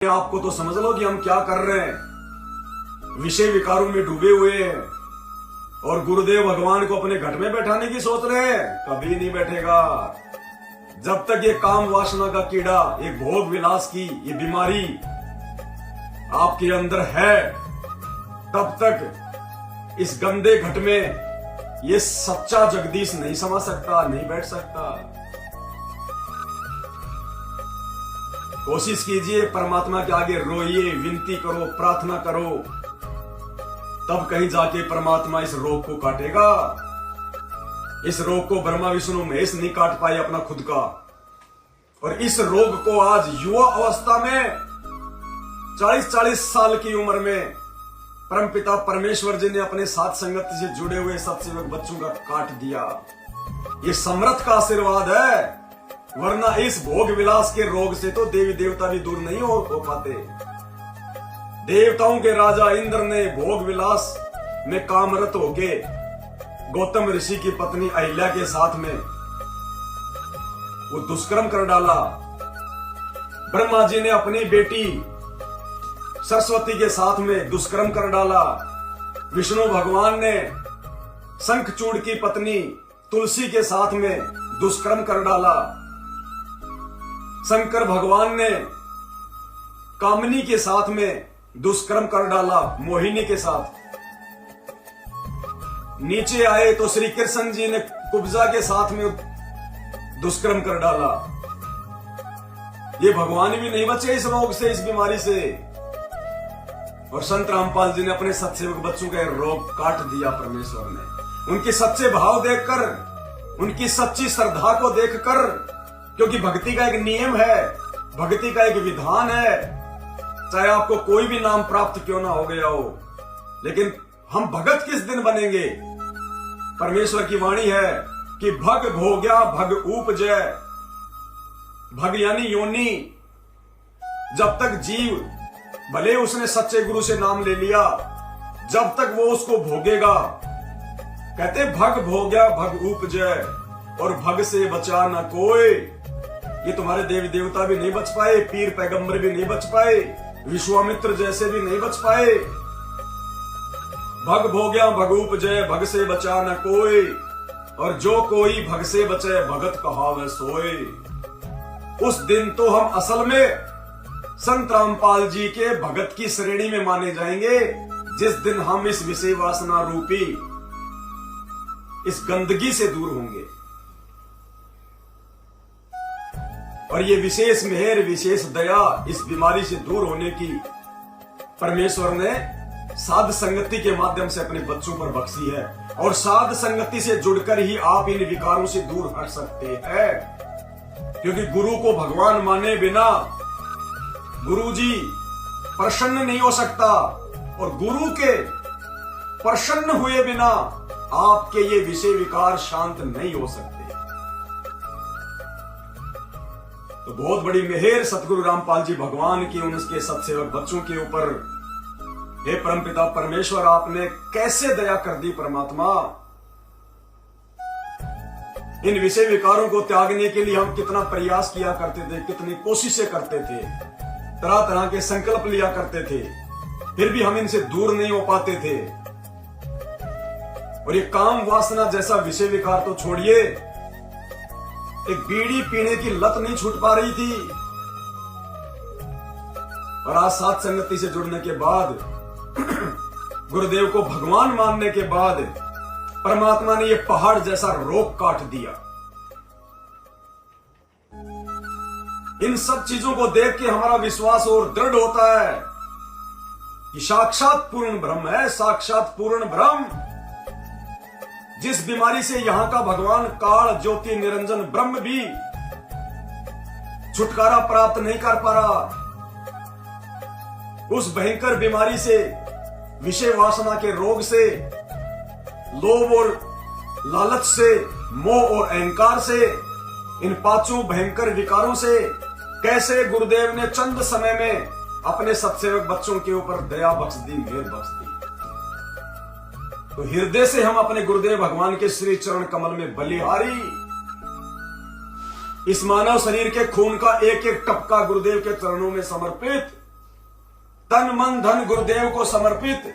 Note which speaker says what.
Speaker 1: आपको तो समझ लो कि हम क्या कर रहे हैं। विषय विकारों में डूबे हुए हैं और गुरुदेव भगवान को अपने घट में बैठाने की सोच रहे हैं। कभी नहीं बैठेगा। जब तक ये काम वासना का कीड़ा, ये भोग विलास की ये बीमारी आपके अंदर है, तब तक इस गंदे घट में ये सच्चा जगदीश नहीं समा सकता, नहीं बैठ सकता। कोशिश कीजिए, परमात्मा के आगे रोइए, विनती करो, प्रार्थना करो, तब कहीं जाके परमात्मा इस रोग को काटेगा। इस रोग को ब्रह्मा विष्णु महेश नहीं काट पाए अपना खुद का। और इस रोग को आज युवा अवस्था में 40-40 साल की उम्र में परमपिता परमेश्वर जी ने अपने साथ संगत से जुड़े हुए सत्सेवक बच्चों का काट दिया। ये समर्थ का आशीर्वाद है, वरना इस भोग विलास के रोग से तो देवी देवता भी दूर नहीं हो पाते। देवताओं के राजा इंद्र ने भोग विलास में कामरत होके गौतम ऋषि की पत्नी अहिल्या के साथ में वो दुष्कर्म कर डाला। ब्रह्मा जी ने अपनी बेटी सरस्वती के साथ में दुष्कर्म कर डाला। विष्णु भगवान ने शंखचूड़ की पत्नी तुलसी के साथ में दुष्कर्म कर डाला। शंकर भगवान ने कामनी के साथ में दुष्कर्म कर डाला, मोहिनी के साथ। नीचे आए तो श्री कृष्ण जी ने कुब्जा के साथ में दुष्कर्म कर डाला। ये भगवान भी नहीं बचे इस रोग से, इस बीमारी से। और संत रामपाल जी ने अपने सत्सेवक बच्चों का रोग काट दिया परमेश्वर ने। उनके सच्चे भाव देखकर, उनकी सच्ची श्रद्धा को देखकर, क्योंकि भक्ति का एक नियम है, भक्ति का एक विधान है। चाहे आपको कोई भी नाम प्राप्त क्यों ना हो गया हो, लेकिन हम भगत किस दिन बनेंगे? परमेश्वर की वाणी है कि भग भोग्या भग उपजय। भग यानी योनि। जब तक जीव, भले उसने सच्चे गुरु से नाम ले लिया, जब तक वो उसको भोगेगा। कहते भग भोग्या भग उपजय, और भग से बचा न कोई। ये तुम्हारे देवी देवता भी नहीं बच पाए, पीर पैगंबर भी नहीं बच पाए, विश्वामित्र जैसे भी नहीं बच पाए। भग भोग्या भग उपजय, भग से बचा न कोई, और जो कोई भग से बचे भगत कहावे सोए। उस दिन तो हम असल में संत रामपाल जी के भगत की श्रेणी में माने जाएंगे, जिस दिन हम इस विषय वासना रूपी इस गंदगी से दूर होंगे। और ये विशेष मेहर, विशेष दया इस बीमारी से दूर होने की परमेश्वर ने साध संगति के माध्यम से अपने बच्चों पर बख्शी है। और साध संगति से जुड़कर ही आप इन विकारों से दूर हट सकते हैं। क्योंकि गुरु को भगवान माने बिना गुरु जी प्रसन्न नहीं हो सकता, और गुरु के प्रसन्न हुए बिना आपके ये विषय विकार शांत नहीं हो सकते। तो बहुत बड़ी मेहर सतगुरु रामपाल जी भगवान की उनके सत्सेवक बच्चों के ऊपर। हे परमपिता परमेश्वर, आपने कैसे दया कर दी परमात्मा। इन विषय विकारों को त्यागने के लिए हम कितना प्रयास किया करते थे, कितनी कोशिशें करते थे, तरह तरह के संकल्प लिया करते थे, फिर भी हम इनसे दूर नहीं हो पाते थे। और ये काम वासना जैसा विषय विकार तो छोड़िए, एक बीड़ी पीने की लत नहीं छूट पा रही थी। और आज साथ संगति से जुड़ने के बाद, गुरुदेव को भगवान मानने के बाद, परमात्मा ने ये पहाड़ जैसा रोग काट दिया। इन सब चीजों को देख के हमारा विश्वास और दृढ़ होता है कि साक्षात पूर्ण ब्रह्म है, साक्षात पूर्ण ब्रह्म। जिस बीमारी से यहां का भगवान काल ज्योति निरंजन ब्रह्म भी छुटकारा प्राप्त नहीं कर पा रहा, उस भयंकर बीमारी से, विषय वासना के रोग से, लोभ और लालच से, मोह और अहंकार से, इन पांचों भयंकर विकारों से कैसे गुरुदेव ने चंद समय में अपने सत्सेवक बच्चों के ऊपर दया बख्श दी, मेहर बख्श दी। तो हृदय से हम अपने गुरुदेव भगवान के श्री चरण कमल में बलिहारी, इस मानव शरीर के खून का एक एक टपका गुरुदेव के चरणों में समर्पित तन मन धन गुरुदेव को समर्पित